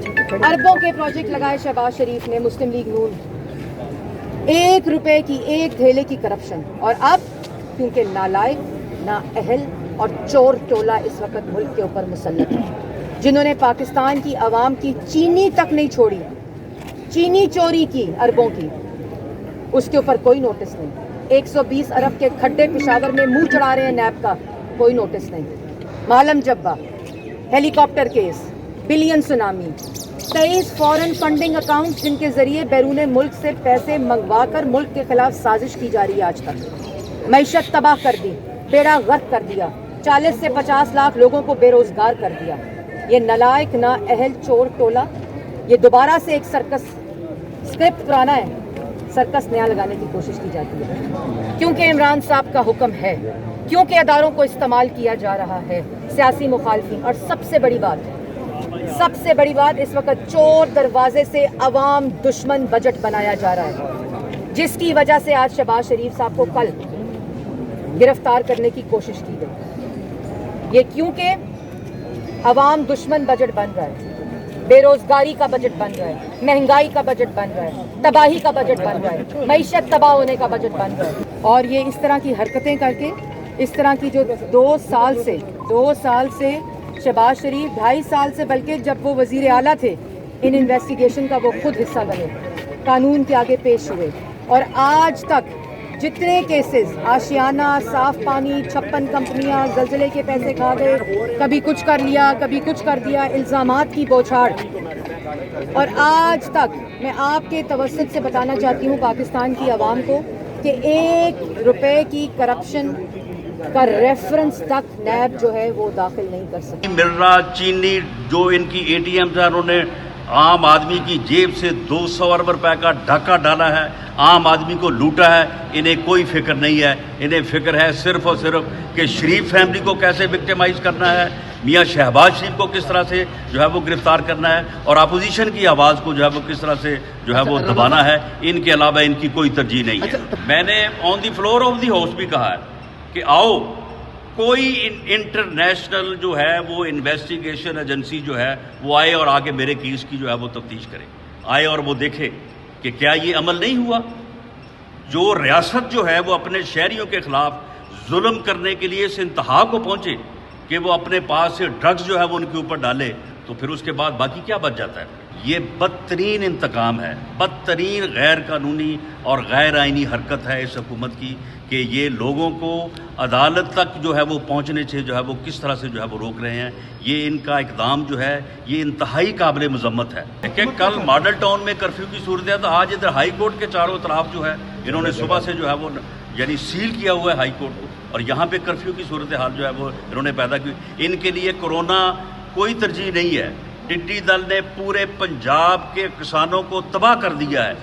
अरबों के प्रोजेक्ट लगाए शहबाज शरीफ ने, मुस्लिम लीग नून, 1 रुपए की 1 धेले की करप्शन। और अब क्योंकि नालायक, नाअहल और चोर टोला इस वक्त मुल्क के ऊपर मुसल्लत है, जिन्होंने पाकिस्तान की आवाम की चीनी तक नहीं छोड़ी, चीनी चोरी की अरबों की, उसके ऊपर कोई नोटिस नहीं। 120 अरब के खड्डे पेशावर में मुंह चढ़ा रहे हैं नैब का, कोई नोटिस नहीं। मालम जब्बा, helicopter case, billion tsunami, 23 foreign funding account जिनके जरिए बैरून मुल्क से पैसे मंगवा कर मुल्क के खिलाफ साजिश की जा रही है। आज तक मईशत तबाह कर दी, बेड़ा गर्क कर दिया, 40 से 50 लाख लोगों को बेरोजगार कर दिया। ये नालायक, नाअहल, चोर टोला, ये दोबारा से एक सर्कस, स्क्रिप्ट पुराना है, सर्कस नया लगाने की कोशिश की जाती है, क्योंकि इमरान साहब का हुक्म है, क्योंकि अदारों को इस्तेमाल किया जा रहा है सियासी मुखालफिन। और सबसे बड़ी बात इस वक्त चोर दरवाजे से अवाम दुश्मन बजट बनाया जा रहा है, जिसकी वजह से आज शहबाज शरीफ साहब को कल गिरफ्तार करने की कोशिश की गई। ये क्योंकि अवाम दुश्मन बजट बन रहा है, बेरोजगारी का बजट बन रहा है, महंगाई का बजट बन रहा है, तबाही का बजट बन रहा है, मईशत तबाह होने का बजट बन रहा है। और ये इस तरह की हरकतें करके, इस तरह की जो 2 साल से शहबाज शरीफ 2.5 साल से, बल्कि जब वो वजीर आला थे, इन इन्वेस्टिगेशन का वो खुद हिस्सा बने, कानून के आगे पेश हुए, और आज तक जितने केसेस, आशियाना, साफ पानी, 56 कंपनियां, ज़लज़ले के पैसे खा गए, कभी कुछ कर लिया, कभी कुछ कर दिया, इल्ज़ामात की बौछार। और आज तक मैं आपके तवस्सुत से बताना चाहती हूँ पाकिस्तान की आवाम को कि 1 रुपए की करप्शन का रेफरेंस तक नैब जो है वो दाखिल नहीं कर सकती। मिल रहा चीनी जो इनकी एटीएम है, उन्होंने आम आदमी की जेब से 200 अरब रुपए का डाका डाला है, आम आदमी को लूटा है। इन्हें कोई फिक्र नहीं है, इन्हें फिक्र है सिर्फ और सिर्फ कि शरीफ फैमिली को कैसे विक्टिमाइज करना है, मियाँ शहबाज शरीफ को किस तरह से जो है वो गिरफ्तार करना है, और अपोजिशन की आवाज़ को जो है वो किस तरह से जो है वो दबाना है। इनके अलावा इनकी कोई तरजीह नहीं है। मैंने on the floor of the house भी कहा है कि आओ कोई इंटरनेशनल जो है वो इन्वेस्टिगेशन एजेंसी जो है वो आए और आगे मेरे केस की जो है वो तफ्तीश करे, आए और वो देखे कि क्या ये अमल नहीं हुआ। जो रियासत जो है वो अपने शहरियों के खिलाफ जुल्म करने के लिए इस इंतहा को पहुंचे कि वो अपने पास से ड्रग्स जो है वो उनके ऊपर डाले, तो फिर उसके बाद बाकी क्या बच जाता है। ये बदतरीन इंतकाम है, बदतरीन गैर कानूनी और गैर आइनी हरकत है इस हुकूमत की कि ये लोगों को अदालत तक जो है वो पहुंचने से जो है वो किस तरह से जो है वो रोक रहे हैं। ये इनका इकदाम जो है ये इंतहाई काबिल मजम्मत है कि कल मॉडल टाउन में कर्फ्यू की सूरत है, तो आज इधर हाई कोर्ट के चारों तरफ जो है इन्होंने सुबह से जो है वो यानी सील किया हुआ है हाई कोर्ट को, और यहाँ पे कर्फ्यू की सूरत हाल जो है वो इन्होंने पैदा की। इनके लिए कोरोना कोई तरजीह नहीं है। टिड्डी दल ने पूरे पंजाब के किसानों को तबाह कर दिया है।